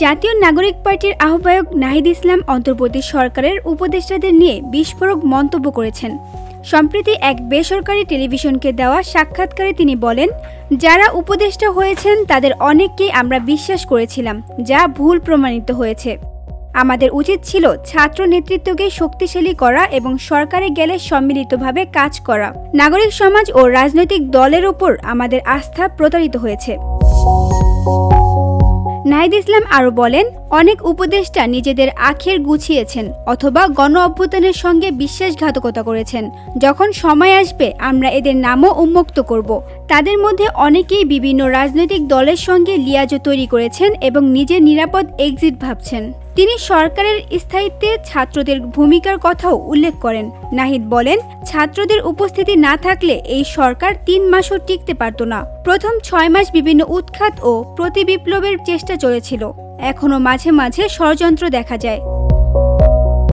জাতীয় নাগরিক পার্টির আহ্বায়ক নাহিদ ইসলাম অন্তর্বর্তী সরকারের উপদেষ্টাদের নিয়ে বিস্ফোরক মন্তব্য করেছেন। সম্প্রতি এক বেসরকারি টেলিভিশনকে দেওয়া সাক্ষাৎকারে তিনি বলেন, যারা উপদেষ্টা হয়েছেন তাদের অনেককেই আমরা বিশ্বাস করেছিলাম, যা ভুল প্রমাণিত হয়েছে। আমাদের উচিত ছিল ছাত্র নেতৃত্বকে শক্তিশালী করা এবং সরকারে গেলে সম্মিলিতভাবে কাজ করা। নাগরিক সমাজ ও রাজনৈতিক দলের ওপর আমাদের আস্থা প্রতারিত হয়েছে। নাহিদ ইসলাম আরও বলেন, অনেক উপদেষ্টা নিজেদের আখের গুছিয়েছেন অথবা গণ অভ্যুত্থানের সঙ্গে বিশ্বাসঘাতকতা করেছেন। যখন সময় আসবে আমরা এদের নামও উন্মুক্ত করব। তাদের মধ্যে অনেকেই বিভিন্ন রাজনৈতিক দলের সঙ্গে লিয়াজো তৈরি করেছেন এবং নিজের নিরাপদ এক্সিট ভাবছেন। তিনি সরকারের স্থায়িত্বে ছাত্রদের ভূমিকার কথাও উল্লেখ করেন। নাহিদ বলেন, ছাত্রদের উপস্থিতি না থাকলে এই সরকার 3 মাসও টিকতে পারত না। প্রথম 6 মাস বিভিন্ন উৎখাত ও প্রতিবিপ্লবের চেষ্টা চলেছিল। এখনও মাঝে মাঝে ষড়যন্ত্র দেখা যায়।